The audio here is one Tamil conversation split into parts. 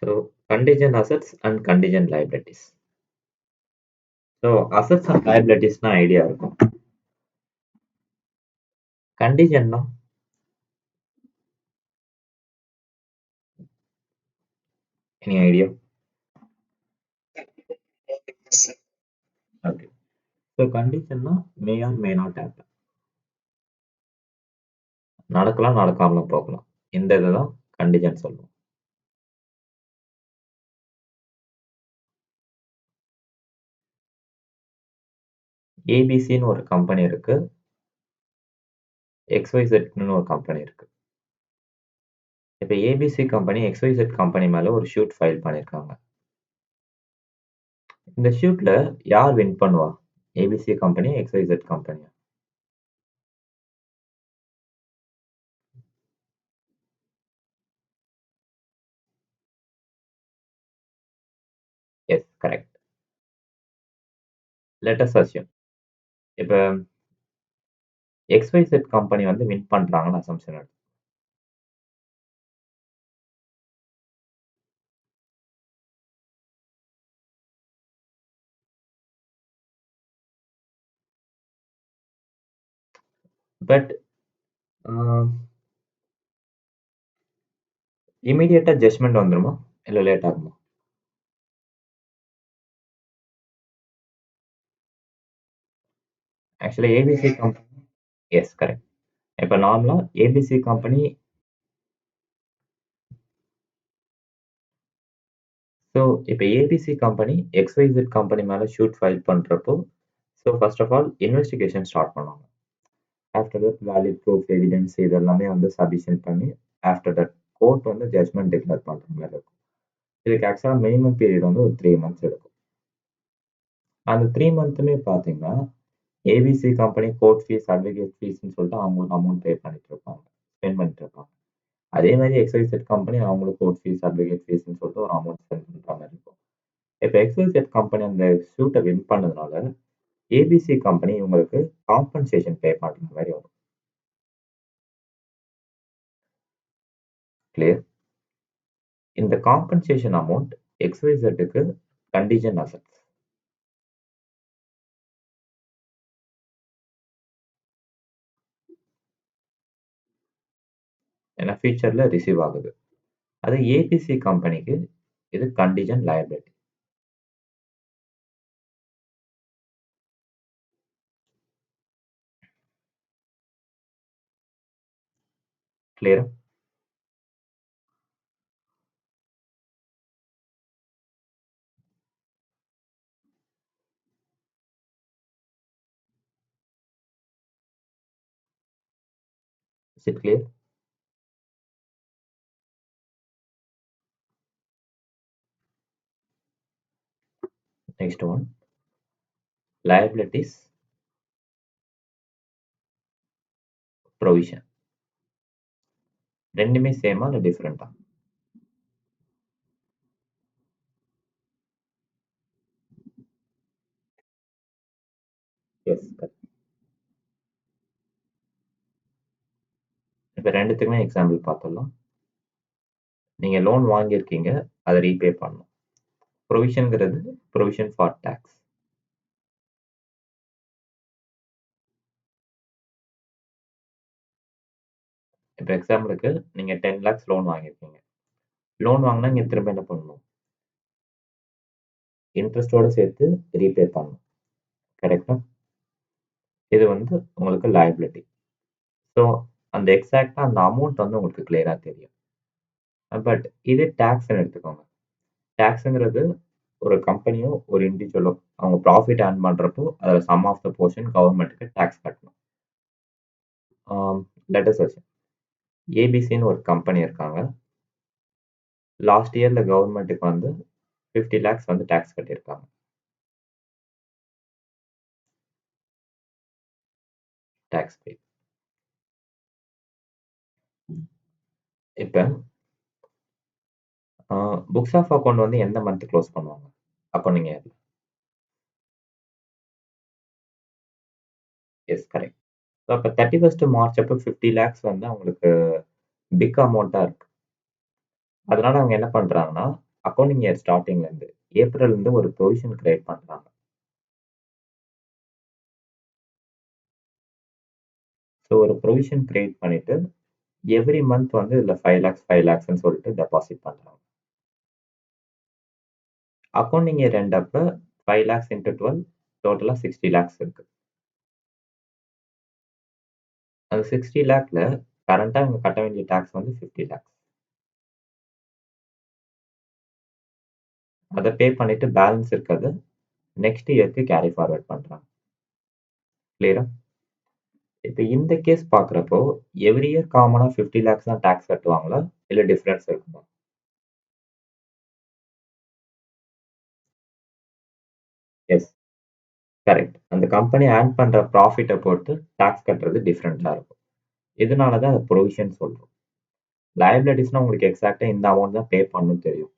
So contingent assets and contingent liabilities. So assets and liabilities idea இருக்கும். Contingent any idea? Okay. So contingent may or may not happen. நடக்கலாம் நடக்காமலும் போகலாம். இந்த இதுதான் contingent சொல்லுவோம். ஏபிசின்னு ஒரு கம்பெனி இருக்கு. XYZன்னு ஒரு கம்பெனி இருக்கு. இப்ப ஏபிசி கம்பெனி XYZ கம்பெனி மேல ஒரு ஷூட் ஃபைல் பண்ணிருக்காங்க. இந்த ஷூட்ல யார் வின் பண்ணுவா? ஏபிசி கம்பெனி, XYZ கம்பெனியா? Yes, correct. Let us assume. இப்ப XYZ கம்பெனி வின் பண்றாங்கன்னு அசம்ப்ஷன் எடுத்து. பட் இமிடியேட்டா ஜட்ஜ்மெண்ட் வந்துருமா? இல்ல லேட் ஆகுமா? ஆக்சுவலா ஏபிசி கம்பெனி எஸ், கரெக்ட். இப்ப நார்மலா ஏபிசி கம்பெனி ஸோ இப்ப ஏபிசி கம்பெனி XYZ கம்பெனி மேல ஷூட் ஃபைல் பண்றப்போ so first of all investigation start பண்ணுவாங்க. After that valid proof evidence இதெல்லாமே சப்மிஷன் பண்ணி after that court judgment declare பண்ற மாதிரி இருக்கும். இதுக்கு ஆக்சுவலா மினிமம் பீரியட் ஒரு 3 மந்த்ஸ் எடுக்கும். அந்த 3 மந்த்துமே பார்த்தீங்கன்னா, ABC company court fees, advocate ஃபீஸ்ன்னு சொல்லிட்டு அவங்க ஒரு அமௌண்ட் பே பண்ணிட்டு இருப்பாங்க. ஸ்பெண்ட் பண்ணிட்டு இருப்பாங்க. அதே மாதிரி XYZ கம்பெனி அவங்களுக்கு கோர்ட் ஃபீஸ், அட்வொகேட் ஃபீஸ்ன்னு சொல்லிட்டு ஒரு அமௌண்ட் ஸ்பெண்ட் பண்ற மாதிரி இருக்கும். இப்ப XYZ கம்பெனி அந்த சூட்ட வின் பண்ணதுனால, ஏபிசி கம்பெனி இவங்களுக்கு காம்பன்சேஷன் பே பண்ற மாதிரி வரும். கிளியர்? இந்த காம்பன்சேஷன் அமௌண்ட் XYZக்கு கண்டிஜென்ட் அசெட்ஸ். ஏன்னா ஃபியூச்சர்ல ரிசீவ் ஆகுது. அது ஏபிசி கம்பெனிக்கு இது கண்டிஜென்ட் லயபிலிட்டி. கிளியரா? Is it clear? Next one. Liabilities, provision. ரெண்டுமே சேமா இல்ல டிஃபரெண்டா? S, correct. இப்ப ரெண்டுத்துக்குமே எக்ஸாம்பிள் பார்த்துடலாம். நீங்க லோன் வாங்கியிருக்கீங்க, அதை ரீபே பண்ணணும். ப்ரொவிஷன்ங்கிறது ப்ரொவிஷன் ஃபார் டாக்ஸ். இப்ப எக்ஸாம்பிளுக்கு நீங்க 10 லேக்ஸ் லோன் வாங்கியிருக்கீங்க. லோன் வாங்கினா நீங்க திரும்ப என்ன பண்ணணும்? இன்ட்ரெஸ்டோட சேர்த்து ரீபே பண்ணணும். கரெக்டா? இது உங்களுக்கு லயபிலிட்டி. ஸோ அந்த எக்ஸாக்ட்டா அந்த அமௌண்ட் உங்களுக்கு கிளியரா தெரியும். பட் இதே டாக்ஸ்ன்னு எடுத்துக்கோங்க. டாக்ஸ்ங்கிறது ஒரு கம்பெனியோ, ஒரு இண்டிவிஜுவலோ அவங்க ப்ராஃபிட் ஏர்ன் பண்றப்போ, அதுல சம் ஆஃப் த போர்ஷன் கவர்ன்மெண்ட்க்கு டாக்ஸ் கட்டணும். லெட் அஸ் அஸ்யூம் ஏபிசின்னு ஒரு கம்பெனி இருக்காங்க. லாஸ்ட் இயர்ல கவர்ன்மெண்ட்க்கு 50 லேக்ஸ் டாக்ஸ் கட்டியிருக்காங்க. Tax pay. இப்ப புக்ஸ் ஆஃப் அக்கவுண்ட் எந்த மந்த் க்ளோஸ் பண்ணுவாங்க? அக்கவுண்டிங் இயர்ல. Yes, correct. ஸோ அப்ப 31 மார்ச் அப்ப 50 லேக்ஸ் அவங்களுக்கு பிக் அமௌண்ட்டா இருக்கு. அதனால அவங்க என்ன பண்றாங்கன்னா, அக்கவுண்டிங் இயர் ஸ்டார்டிங்லேருந்து ஏப்ரல்லேருந்து ஒரு ப்ரொவிஷன் கிரியேட் பண்ணுறாங்க. ஸோ ஒரு ப்ரொவிஷன் கிரியேட் பண்ணிட்டு எவ்ரி மந்த் வந்து இதில் 5 lakhs 5 lakhsன்னு சொல்லிட்டு டெபாசிட் பண்ணுறாங்க. அக்கவுண்டிங் இயர் எண்ட் அப்போ 5 lakhs into 12 டோட்டலாக 60 lakhs இருக்கு. அந்த 60 lakhல கரண்ட்டாக அவங்க கட்ட வேண்டிய டேக்ஸ் வந்து 50 lakhs. அதை பே பண்ணிட்டு பேலன்ஸ் இருக்கிறது நெக்ஸ்ட் இயர்க்கு கேரி ஃபார்வர்ட் பண்ணுறாங்க. கிளியரா? இப்போ இந்த கேஸ் பார்க்குறப்போ எவ்ரி இயர் காமனாக 50 lakhs தான் டேக்ஸ் கட்டுவாங்களா இல்லை டிஃப்ரென்ஸ் இருக்குமா? Yes, correct. அந்த கம்பெனி ஏர்ன் பண்ணுற ப்ராஃபிட்டை பொறுத்து டேக்ஸ் கட்டுறது டிஃப்ரெண்ட்டாக இருக்கும். இதனால தான் அதை ப்ரொவிஷன் சொல்கிறோம். லயபிலிட்டிஸ்னால் உங்களுக்கு எக்ஸாக்டாக இந்த அமௌண்ட் தான் பே பண்ணணும்னு தெரியும்.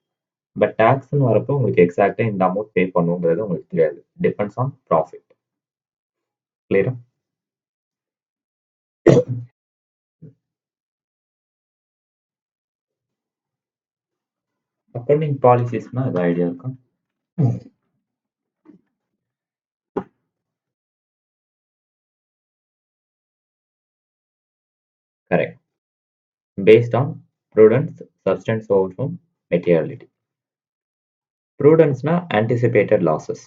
பட் டேக்ஸ்ன்னு வரப்போ உங்களுக்கு எக்ஸாக்டாக இந்த அமௌண்ட் பே பண்ணுங்கிறது உங்களுக்கு தெரியாது. Depends on profit. கிளியரா? அக்கௌண்டிங் பாலிசிஸ்னா அது ஐடியா இருக்கா? Correct. Based on prudence, substance over materiality. ப்ரூடன்ஸ்னா ஆன்டிசிபேட்டட் லாசஸ்.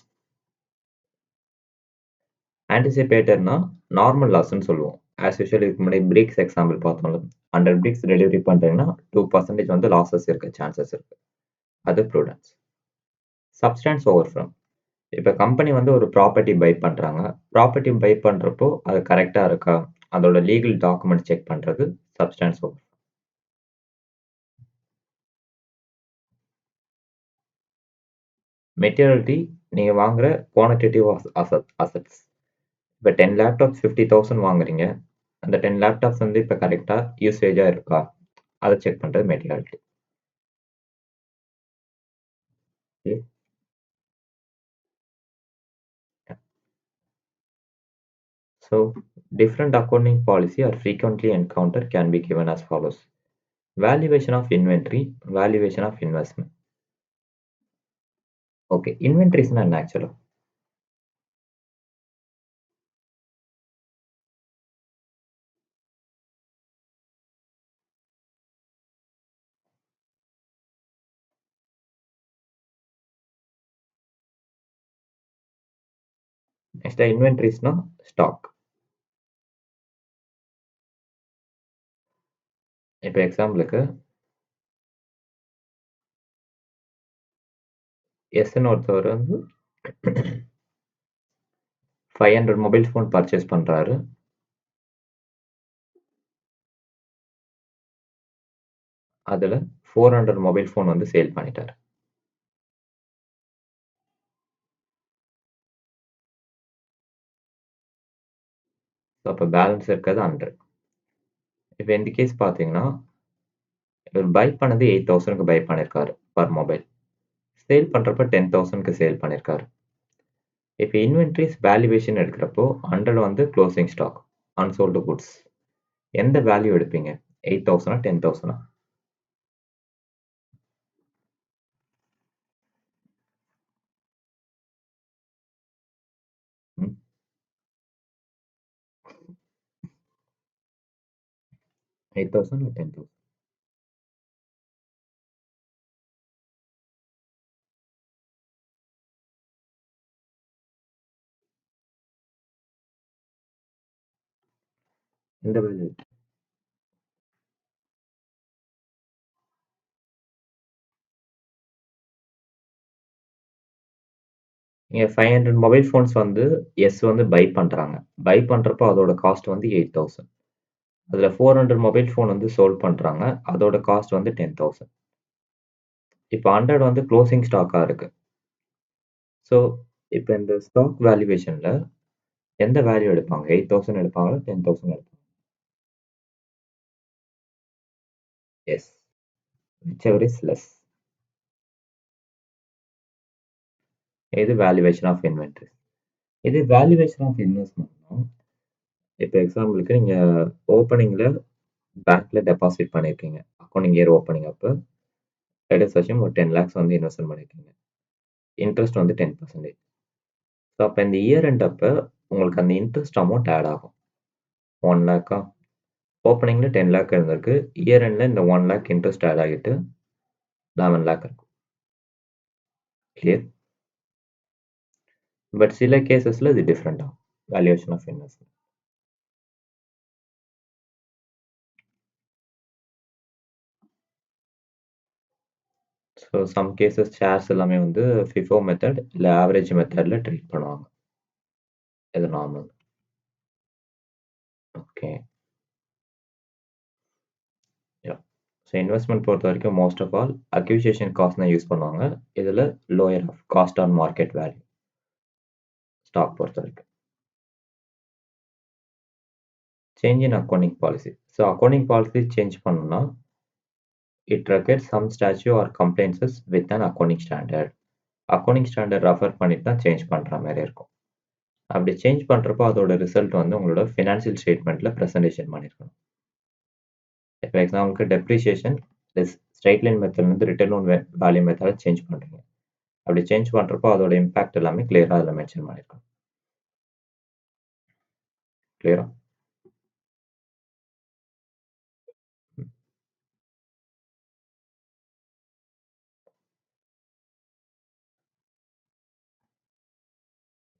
ஆன்டிசிபேட்டட்னா நார்மல் லாஸ்ன்னு சொல்லுவோம். ஆஸ் யூஷுவல் இதுக்கு முன்னாடி பிரிக்ஸ் எக்ஸாம்பிள் பார்த்தோம்ல. 100 பிரிக்ஸ் டெலிவரி பண்ணுறீங்கன்னா 2% வந்து லாசஸ் இருக்க சான்சஸ் இருக்கு. அது ப்ரூடன்ஸ். Substance over from. இப்போ கம்பெனி வந்து ஒரு ப்ராப்பர்ட்டி பை பண்ணுறாங்க. ப்ராப்பர்ட்டி பை பண்ணுறப்போ அது கரெக்டாக இருக்கா, அதோட லீகல் டாக்குமெண்ட் செக் பண்ணுறது சப்ஸ்டன்ஸ் ஓவர். மெட்டீரியாலிட்டி நீங்கள் வாங்குற குவான்டிட்டேட்டிவ் அசட்ஸ். இப்போ 10 லேப்டாப்ஸ் 50,000 வாங்குறீங்க. அந்த 10 லேப்டாப்ஸ் வந்து இப்போ கரெக்டாக யூசேஜாக இருக்கா, அதை செக் பண்ணுறது materiality. So, different accounting policy are frequently encountered can be given as follows. Valuation of inventory, valuation of investment. Okay, inventory is not actual. Next, the inventory is no stock. இப்போ எக்ஸாம்பிளுக்கு எஸ்ன்னு ஒருத்தவர் வந்து 500 மொபைல் ஃபோன் பர்ச்சேஸ் பண்ணுறாரு. அதில் 400 மொபைல் ஃபோன் வந்து சேல் பண்ணிட்டார். ஸோ அப்போ பேலன்ஸ் இருக்கிறது 100. இப்போ இந்த கேஸ் பார்த்தீங்கன்னா இவர் பை பண்ணது 8,000க்கு பை பண்ணியிருக்காரு பர் மொபைல். சேல் பண்ணுறப்ப 10,000க்கு சேல் பண்ணியிருக்காரு. இப்போ இன்வென்ட்ரிஸ் வேல்யூவேஷன் எடுக்கிறப்போ 100 வந்து க்ளோசிங் ஸ்டாக், அன்சோல்டு குட்ஸ். எந்த வேல்யூ எடுப்பீங்க? 8,000 10,000? 8,000 10,000? எந்த வேல்யூ? நீங்க 500 மொபைல் ஃபோன்ஸ் வந்து எஸ் வந்து பை பண்றாங்க. பை பண்றப்போ அதோட காஸ்ட் வந்து 8,000. அதுல 400 மொபைல் ஃபோன் வந்து சோல்ட் பண்றாங்க. அதோட காஸ்ட் வந்து 10,000. இப்போ 100 வந்து க்ளோசிங் ஸ்டாக்கா இருக்கு. ஸோ இப்போ இந்த ஸ்டாக் வேல்யூவேஷன்ல எந்த வேல்யூ எடுப்பாங்க? 8,000 எடுப்பாங்களா? 10,000 எடுப்பாங்க? எஸ். Whichever is less. இது வேல்யூவேஷன் ஆஃப் இன்வென்டரி. இது வேல்யூவேஷன் ஆஃப் இன்வெஸ்ட்மெண்ட்னா இப்போ எக்ஸாம்பிளுக்கு நீங்க ஓப்பனிங்ல பேங்க்ல டெபாசிட் பண்ணியிருக்கீங்க. அக்கவுண்டிங் இயர் ஓப்பனிங் அப்போ லெட் அஸ் அஸ்யூம் ஒரு 10 லேக்ஸ் வந்து இன்வெஸ்ட்மென்ட் பண்ணியிருக்கீங்க. இன்ட்ரெஸ்ட் வந்து 10%. ஸோ அப்போ இந்த இயர் எண்ட் அப்போ உங்களுக்கு அந்த இன்ட்ரெஸ்ட் அமௌண்ட் ஆட் ஆகும். 1 லேக்கா ஓப்பனிங்ல 10 லேக் இருந்திருக்கு. இயர் எண்ட்ல இந்த 1 லேக் இன்ட்ரெஸ்ட் ஆட் ஆகிட்டு 11 லேக் இருக்கும். கிளியர்? பட் சில கேசஸ்ல இது டிஃப்ரெண்ட் ஆகும். Valuation of investment. So some cases shares எல்லாமே வந்து ஃபிஃபோ மெத்தட் இல்ல ஆவரேஜ் மெத்தட்ல ட்ரீட் பண்ணுவாங்க. இது normal. Okay. Yeah. So investment பொறுத்தவரைக்கும் most of all acquisition cost தான் யூஸ் பண்ணுவாங்க. இதுல lower of cost on market value stock பொறுத்தவரைக்கும். Change in accounting policy. So accounting policy change பண்ணணும்னா it requires some statute or compliances with an accounting standard. Accounting standard refer பண்ணிட்டு தான் சேஞ்ச் பண்ற மாதிரி இருக்கும். அப்படி சேஞ்ச் பண்றப்போ அதோட ரிசல்ட் வந்து உங்களோட ஃபினான்ஷியல் ஸ்டேட்மெண்ட்ல பிரசன்டேஷன் பண்ணியிருக்கணும். இப்போ எக்ஸாம்பிளுக்கு டெப்ரிசியேஷன் ஸ்ட்ரைட் லைன் மெத்தட்லேருந்து ரிட்டர்ன் ஆன் வேல்யூ மெத்தடை சேஞ்ச் பண்றீங்க. அப்படி சேஞ்ச் பண்றப்போ அதோட இம்பாக்ட் எல்லாமே கிளியரா அதில் மென்ஷன் பண்ணியிருக்கணும். கிளியரா?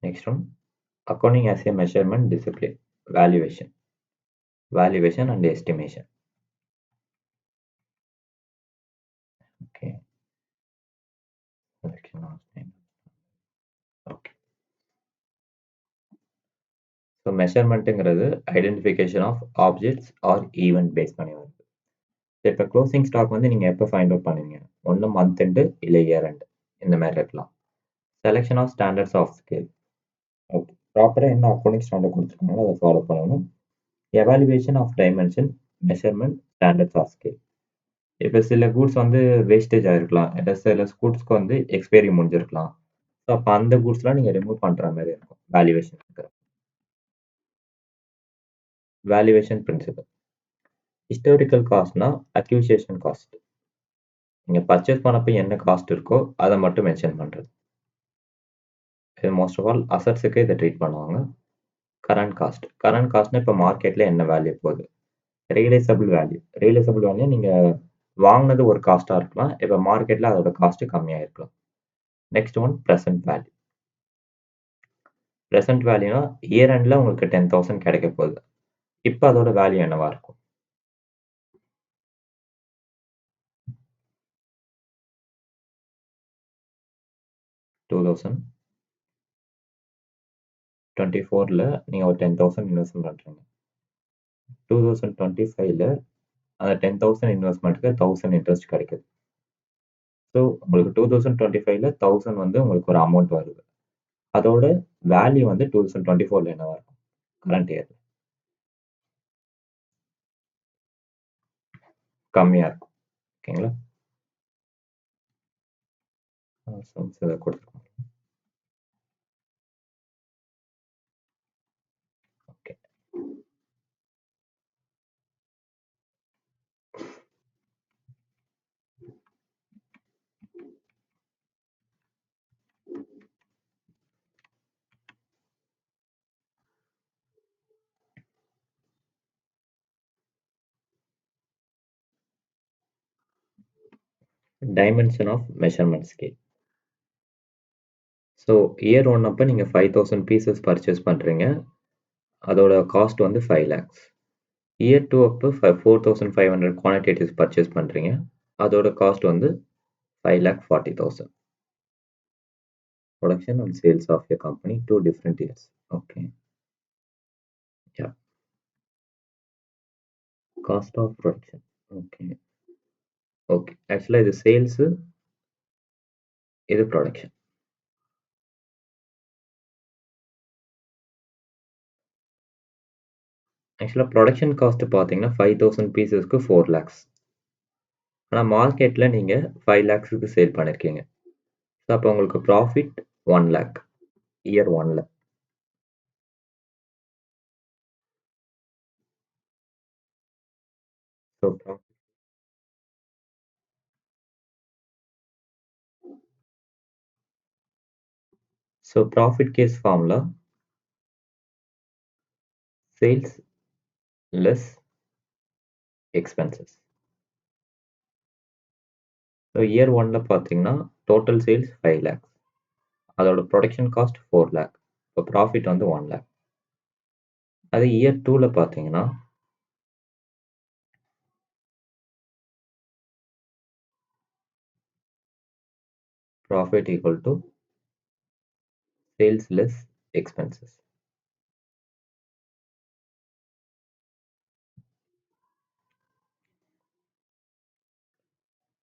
Next one accounting as a measurement discipline valuation and estimation. Okay. Okay. So மெஷர்மெண்ட்டுங்கிறது identification of objects or event base பண்ணி வருது. இப்போ க்ளோசிங் ஸ்டாக் வந்து நீங்கள் எப்போ ஃபைண்ட் அவுட் பண்ணுவீங்க? ஒன்று மந்த் எண்டு இல்லை இயர் எண்டு இந்த மாதிரி இருக்கலாம். Selection of standards of scale. Okay. ப்ராப்பராக என்ன அக்கௌண்டிங் ஸ்டாண்டர்ட் கொடுத்துருக்காங்களோ அதை ஃபாலோ பண்ணணும். Evaluation of dimension measurement standards of scale. இப்போ சில கூட்ஸ் வந்து வேஸ்டேஜ் ஆகிருக்கலாம், இல்லை சில கூட்ஸ்க்கு வந்து எக்ஸ்பைரி முடிஞ்சிருக்கலாம். ஸோ அப்போ அந்த கூட்ஸ்லாம் நீங்கள் ரிமூவ் பண்ணுற மாதிரி இருக்கும் வேல்யூவேஷன். Valuation principle. ஹிஸ்டாரிக்கல் காஸ்ட்னா அக்யூசியேஷன் காஸ்ட். நீங்கள் பர்ச்சேஸ் பண்ணப்போ என்ன காஸ்ட் இருக்கோ அதை மட்டும் மென்ஷன் பண்ணுறது. இது மோஸ்ட் ஆஃப் ஆல் அசட்ஸுக்கு இதை ட்ரீட் பண்ணுவாங்க. கரண்ட் காஸ்ட்னா இப்போ மார்க்கெட்டில் என்ன வேல்யூ போகுது. ரியலைசபிள் வேல்யூ நீங்கள் வாங்கினது ஒரு காஸ்ட்டாக இருக்கலாம், இப்போ மார்க்கெட்டில் அதோட காஸ்ட்டு கம்மியாக இருக்கலாம். Next one present value. Present வேல்யூனா இயர் எண்டில் உங்களுக்கு 10,000 கிடைக்க போகுது. இப்போ அதோட வேல்யூ என்னவா இருக்கும்? டூ தௌசண்ட் 24ல் நீங்கள் ஒரு 10,000 இன்வெஸ்ட்மெண்ட் பண்ணுறீங்க. 2025ல் அந்த 10,000 இன்வெஸ்ட்மெண்ட்டுக்கு 1000 இன்ட்ரெஸ்ட் கிடைக்குது. ஸோ உங்களுக்கு 2025ல் 1000 வந்து உங்களுக்கு ஒரு அமௌண்ட் வருது. அதோட வேல்யூ வந்து 2024ல் என்னவா இருக்கும்? கரண்ட் இயர் கம்மியாக இருக்கும். ஓகேங்களா? சம்ஸ் இதை கொடுத்துருக்கோம். Okay. Dimension of measurement scale. So year one அப்போ நீங்கள் 5,000 பீசஸ் பர்ச்சேஸ் பண்ணுறீங்க. அதோட காஸ்ட் வந்து 5 lakhs. இயர் டூ அப்போ 4,500 குவான்டிட்டிஸ் பர்ச்சேஸ் பண்ணுறீங்க. அதோட காஸ்ட் வந்து 5,40,000. Production and sales of your company, 2 different years. Okay. Yeah. Cost of production. Okay. Okay. Actually, இது sales, இது production. ஆக்சுவலாக ப்ரொடக்ஷன் காஸ்ட் பார்த்தீங்கன்னா 5,000 பீசஸ்க்கு 4 lakhs. ஆனால் மார்க்கெட்டில் நீங்கள் 5 lakhsக்கு சேல் பண்ணியிருக்கீங்க. ஸோ அப்போ உங்களுக்கு ப்ராஃபிட் 1 lakh இயர் ஒன்ல. So So profit case formula, sales less expenses. So year ஒன்ல பார்த்தீங்கன்னா டோட்டல் சேல்ஸ் 5 லேக்ஸ், அதோட ப்ரொடக்ஷன் காஸ்ட் 4 லேக், இப்போ ப்ராஃபிட் வந்து 1 லேக். அது இயர் டூவில் பார்த்தீங்கன்னா profit equal to sales less expenses.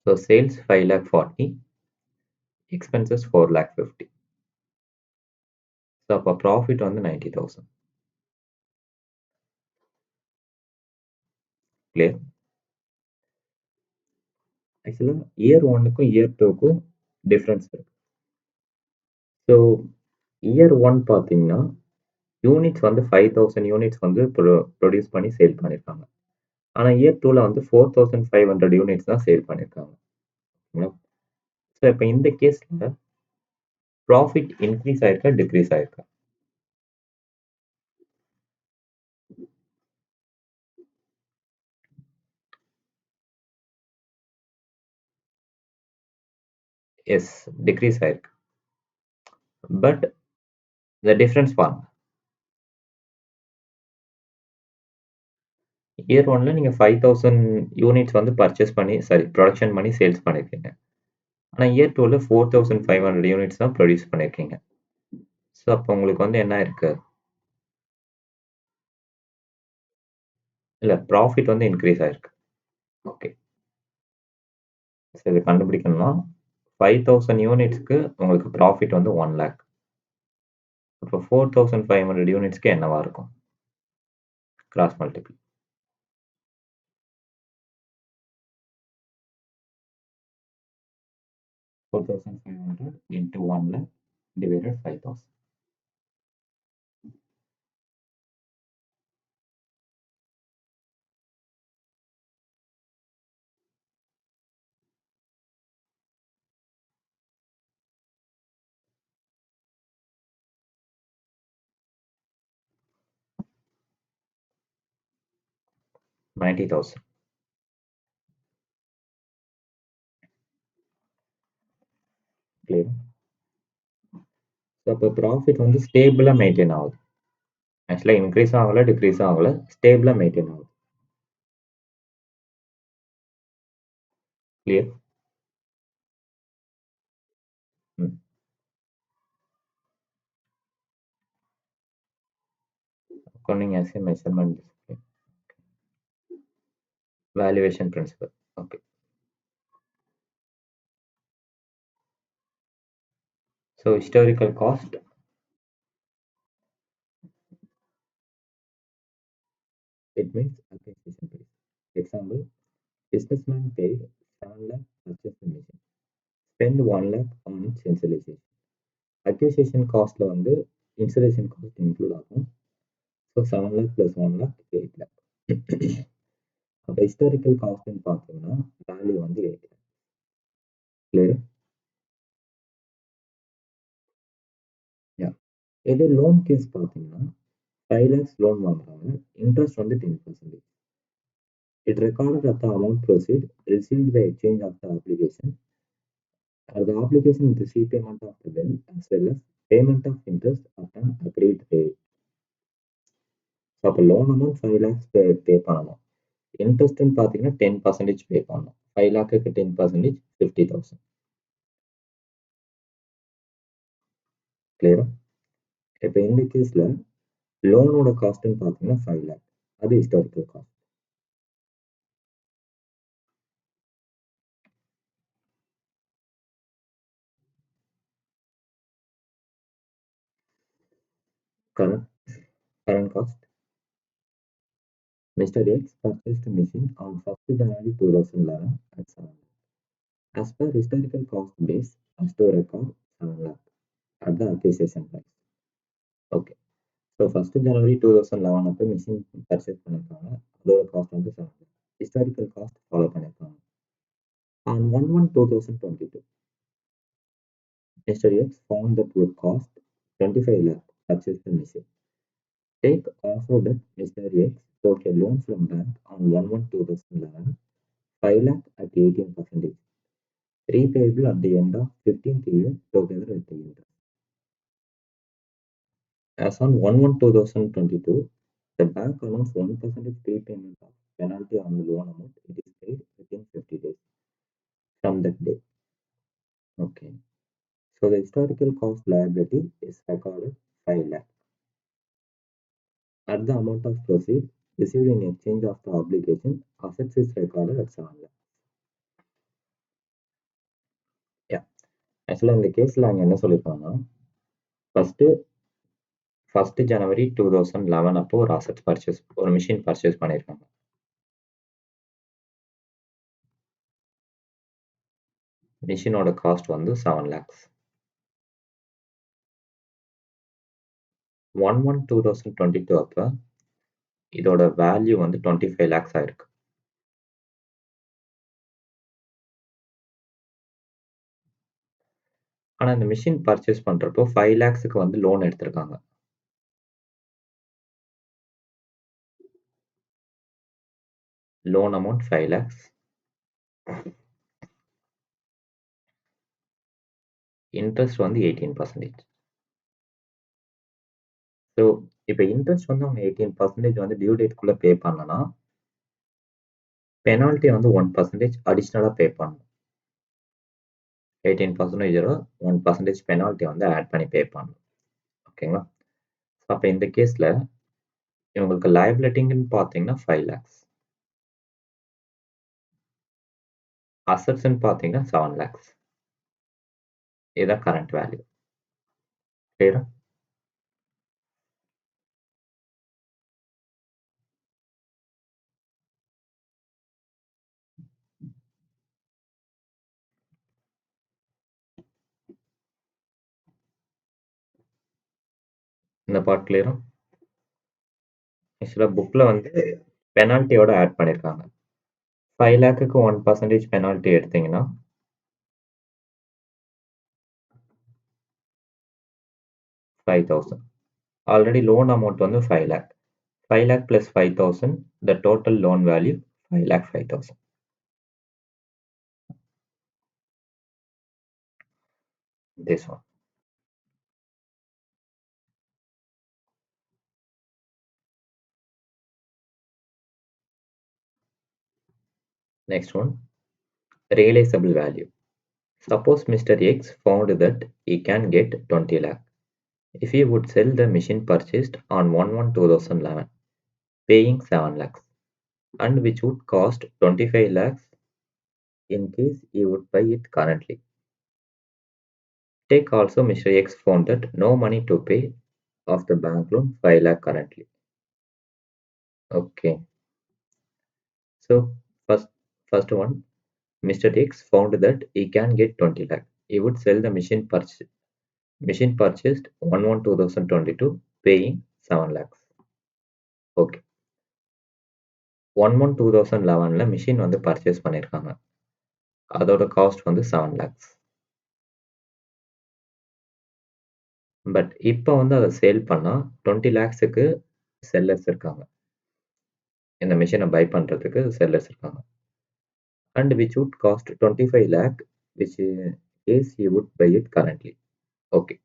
So sales 5 lakh 40, expenses 4 lakh 50. So அப்போ ப்ராஃபிட் வந்து 90,000. கிளியர்? ஆக்சுவலாக இயர் ஒன்னுக்கும் இயர் டூக்கும் டிஃப்ரென்ஸ் இருக்கு. ஸோ இயர் ஒன் பார்த்தீங்கன்னா யூனிட்ஸ் வந்து 5,000 யூனிட்ஸ் வந்து ப்ரொடியூஸ் பண்ணி சேல் பண்ணியிருக்காங்க. ஆனால் இயர் டூவில் வந்து 4,500 யூனிட்ஸ் தான் சேல் பண்ணியிருக்காங்க. ஸோ இப்போ இந்த கேஸில் ப்ராஃபிட் இன்க்ரீஸ் ஆயிருக்கா டிக்ரீஸ் ஆயிருக்கா? எஸ், டிக்ரீஸ் ஆயிருக்கு. பட் த டிஃப்ரென்ஸ் பாருங்க. இயர் ஒன்ல நீங்கள் 5,000 யூனிட்ஸ் வந்து ப்ரொடக்ஷன் பண்ணி சேல்ஸ் பண்ணியிருக்கீங்க. ஆனால் இயர் டூவில் 4,500 யூனிட்ஸ் தான் ப்ரொடியூஸ் பண்ணியிருக்கீங்க. ஸோ அப்போ உங்களுக்கு வந்து என்ன இருக்கு? இல்லை, ப்ராஃபிட் வந்து இன்க்ரீஸ் ஆயிருக்கு. ஓகே, ஸோ இது கண்டுபிடிக்கணும்னா 5,000 யூனிட்ஸ்க்கு உங்களுக்கு ப்ராஃபிட் வந்து 1 லேக். இப்போ 4,500 யூனிட்ஸ்க்கு என்னவா இருக்கும்? Cross multiple. 4,500 into 1 lakh divided 5,000. $90,000. Clear? So அப்போ ப்ராஃபிட் வந்து ஸ்டேபிளாக மெயின்டைன் ஆகுது. ஆக்சுவலாக இன்க்ரீஸ் ஆகலை டிக்ரீஸ் ஆகலை, ஸ்டேபிளாக மெயின்டைன் ஆகுது. கிளியர்? ம். Accounting as a measurement discipline. Valuation principle. Okay. So historical cost, it means acquisition price. Example, businessman paid 7 lakh purchase the machine, spend 1 lakh on its installation. Acquisition costல வந்து installation cost include ஆகும். So 7 lakh plus 1 lakh 8 lakh. அப்போ ஹிஸ்டாரிக்கல் காஸ்ட்னு பார்த்தீங்கன்னா வேல்யூ வந்து 8 lakh. கிளியர்? இதே லோன் கேஸ் பார்த்தீங்கன்னா 5 lakhs லோன் வாங்குறாங்க, இன்ட்ரெஸ்ட் வந்து 10%. It recorded at the amount proceed, received the exchange of the application, or the application with the repayment of the bill as well as payment of interest at an agreed rate. So அப்போ லோன் அமௌண்ட் 5 lakhs பே பண்ணணும், இன்ட்ரெஸ்ட்னு பார்த்தீங்கன்னா 10% பே பண்ணணும். 5 lakhக்கு 10% 50,000. கிளியரா? இப்போ இந்த கேஸில் லோனோட காஸ்ட்னு பார்த்தீங்கன்னா 5 lakh, அது historical cost. Current cost. Mr. X purchased a machine on 1st January 2011 at 7 lakh. As per historical cost base, has to record 7 lakh at the acquisition price. Okay. So 1st January 2011 அப்போ மிஷின் பர்ச்சேஸ் பண்ணியிருக்காங்க, அதோட காஸ்ட் வந்து 7 lakh. ஹிஸ்டாரிக்கல் காஸ்ட் ஃபாலோ பண்ணியிருக்காங்க. On 1/1/2022, Mr. X found the poor cost 25 lakh purchase the machine. Take also that Mr. X took a loan from bank on 1/1/2011, 5 lakh at 18%, repayable at the end of 15th year together with the interest. As on 1/1/2022, the bank announced 1% prepayment of penalty on the loan amount. It is paid within 50 days from that day. Okay. So the historical cost liability is recorded 5 lakh. At the amount of proceeds received in exchange of the obligation, assets is recorded at 7 lakh. Yeah. ஆக்சுவலாக இந்த கேஸில் அங்கே என்ன சொல்லியிருக்காங்கன்னா ஃபஸ்ட்டு ஃபஸ்ட்டு ஜனவரி 2011 அப்போ ஒரு அசெட் பர்ச்சேஸ் ஒரு மிஷின் பர்ச்சேஸ் பண்ணியிருக்காங்க. மிஷினோட காஸ்ட் வந்து 7 lakhs. 1/1/2022 அப்போ இதோட வேல்யூ வந்து 25 lakhs ஆயிருக்கு. ஆனால் இந்த மிஷின் பர்ச்சேஸ் பண்ணுறப்போ 5 lakhsக்கு வந்து லோன் எடுத்திருக்காங்க. Loan amount 5 lakhs. இன்ட்ரெஸ்ட் வந்து 18%. ஸோ இப்போ இன்ட்ரெஸ்ட் வந்து அவங்க 18% வந்து டியூ டேட்குள்ளே பே பண்ணனா பெனால்ட்டி வந்து 1% அடிஷ்னலாக பே பண்ணணும். 18%ஓட 1% பெனால்ட்டி வந்து ஆட் பண்ணி பே பண்ணணும். ஓகேங்களா? அப்போ இந்த கேஸில் இவங்களுக்கு லைபிலிட்டிங்கன்னு பார்த்தீங்கன்னா 5 lakhs. அசட்ஸ்ன்னு பார்த்தீங்கன்னா 7 lakhs. இதுதான் கரண்ட் வேல்யூ. கிளியரா? இந்த பார்ட் கிளியரா? ஆக்சுவலாக புக்கில் வந்து பெனால்ட்டியோட ஆட் பண்ணியிருக்காங்க. 5 lakhக்கு 1% பெனால்ட்டி எடுத்தீங்கன்னா 5,000. ஆல்ரெடி லோன் அமௌண்ட் வந்து 5 lakh. 5 lakh plus 5,000, the total loan value 5,05,000. This one. Next one, realizable value. Suppose Mr. X found that he can get 20 lakh if he would sell the machine purchased on 1/1/2011, paying 7 lakhs, and which would cost 25 lakhs in case he would buy it currently. Take also Mr. X found that no money to pay of the bank loan 5 lakh currently. Okay. So first one, Mr. X found that he can get 20 lakh. He would sell the machine purchased 1/1/2022, paying 7 lakhs. Okay. 1/1/2011 machine வந்து பர்ச்சேஸ் பண்ணியிருக்காங்க. அதோட காஸ்ட் வந்து 7 lakhs. பட் இப்போ வந்து அதை சேல் பண்ணா 20 lakhsக்கு செல்லர்ஸ் இருக்காங்க. இந்த மிஷினை பை பண்றதுக்கு செல்லர்ஸ் இருக்காங்க. And which would cost 25 lakh, which is he would buy it currently. Okay.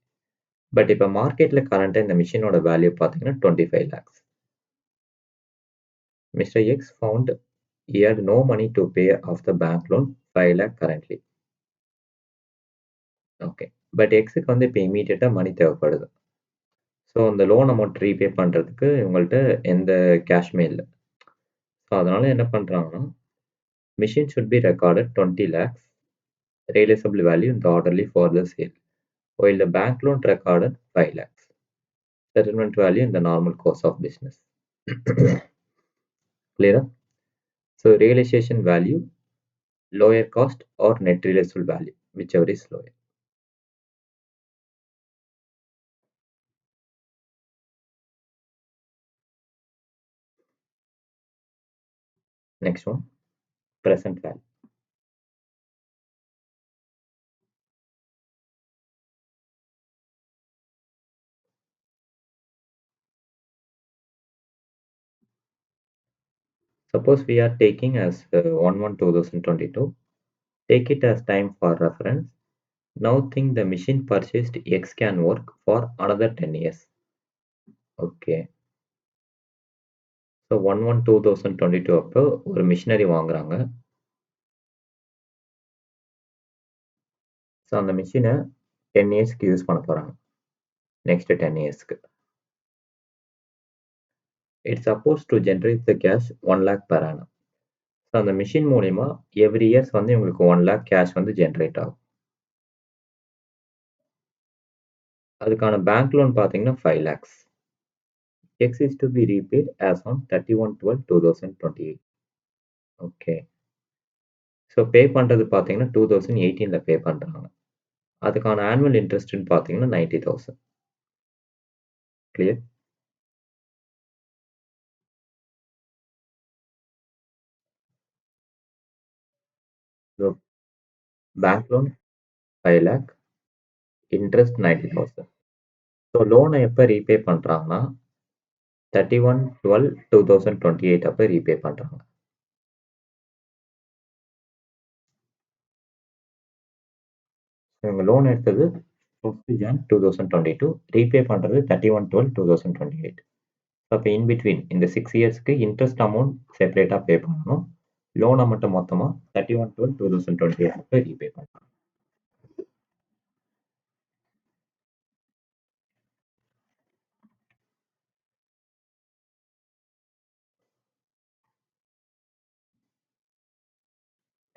But இப்போ மார்க்கெட்ல கரண்டா இந்த மிஷினோட வேல்யூ பார்த்தீங்கன்னா 25 lakhs. Mr. X found he had no money to pay off the bank loan 5 lakh currently. Okay. But எக்ஸுக்கு வந்து இப்போ இமீடியட்டாக மணி தேவைப்படுது. ஸோ அந்த லோன் அமௌண்ட் ரீபே பண்ணுறதுக்கு இவங்கள்ட்ட எந்த கேஷ்மே இல்லை. ஸோ அதனால என்ன பண்ணுறாங்கன்னா machine should be recorded 20 lakhs realizable value in the orderly for the sale, while the bank loan recorded 5 lakhs settlement value in the normal course of business. Clear? So realization value, lower cost or net realizable value, whichever is lower. Next one, present value. Suppose we are taking as 1/1/2022. Take it as time for reference. Now think the machine purchased X can work for another 10 years. Okay. So 1/1/2022 அப்போ ஒரு மிஷினரி வாங்குறாங்க. ஸோ அந்த மிஷினை 10 இயர்ஸ்க்கு யூஸ் பண்ண போகிறாங்க. நெக்ஸ்ட் 10 இயர்ஸ்க்கு. It's suppose to generate the cash 1 lakh per annum. So அந்த மிஷின் மூலிமா எவ்ரி இயர்ஸ் வந்து உங்களுக்கு 1 lakh கேஷ் வந்து ஜென்ரேட் ஆகும். அதுக்கான பேங்க் லோன் பார்த்தீங்கன்னா 5 lakhs. X is to be repaid as on 31/12/2028. Okay. So pay பண்ணுறது பார்த்தீங்கன்னா 2018 பே பண்ணுறாங்க. அதுக்கான ஆனுவல் இன்ட்ரெஸ்ட்னு பார்த்தீங்கன்னா 90,000. Clear? So bank loan 5 lakh, interest 90,000. So லோனை எப்போ ரீபே பண்ணுறாங்கன்னா 31/12/2028 அப்போ ரீபே பண்ணுறாங்க. இவங்க லோன் எடுத்தது 5th Jan 2022, ரீபே பண்ணுறது 31/12/2028. அப்போ இன்பிட்வீன் இந்த 6 இயர்ஸ்க்கு இன்ட்ரெஸ்ட் அமௌண்ட் செப்பரேட்டாக பே பண்ணணும். லோனை மட்டும் மொத்தமாக 31/12/2028 அப்போ ரீபே பண்ணணும்.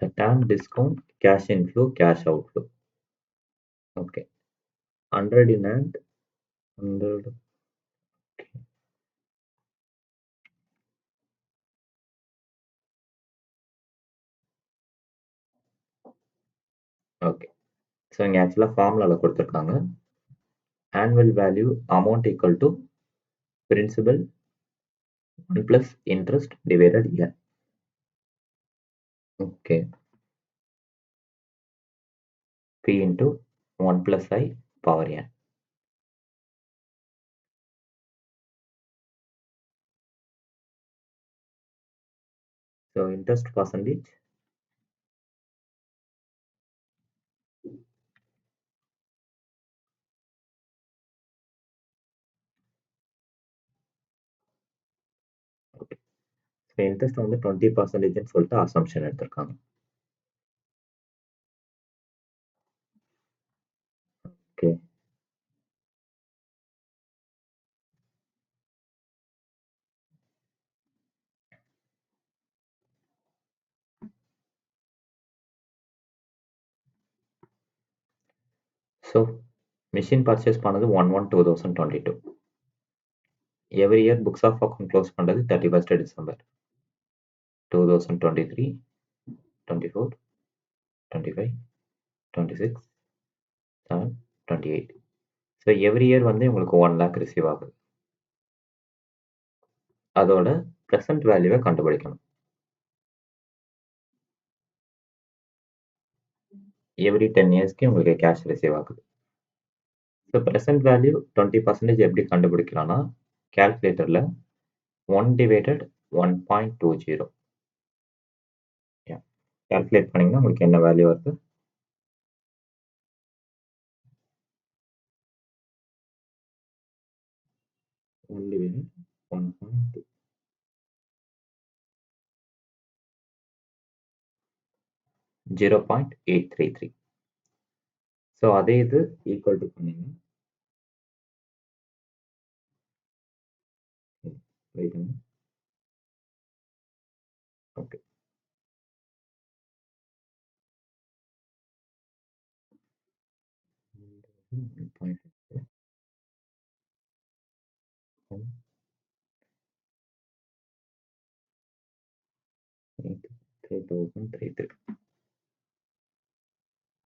The term discount, cash inflow, cash outflow. Okay. 100 in hand, 100. Okay. Okay. So இங்கே ஆக்சுவலாக ஃபார்முலாவில் கொடுத்துருக்காங்க. Annual value amount equal to principal 1 plus interest divided n. Okay. P into 1 plus I power n. So interest percentage. Okay. So interest வந்து 20% சொல்லிட்டு assumption எடுத்திருக்காங்க. Okay. So machine purchase பண்ணது 1/1/2022. Every year books of account close பண்ணது 31st December 2023, 24, 25, 26, 7, 28. So every year வந்து உங்களுக்கு 1 lakh ரிசீவ் ஆகுது. அதோட ப்ரெசன்ட் வேல்யூவை கண்டுபிடிக்கணும். எவ்ரி 10 இயர்ஸ்க்கு உங்களுக்கு கேஷ் ரிசீவ் ஆகுது. ஸோ ப்ரெசன்ட் வேல்யூ 20% எப்படி கண்டுபிடிக்கலாம்னா கேல்குலேட்டரில் 1/1.20 கேல்குலேட் பண்ணிங்கன்னா உங்களுக்கு என்ன வேல்யூ வருது? One divided 1.2. $0.833. ஸோ அதே இது ஈக்குவல் டு பண்ணீங்கன்னா ஓகே. $3,033.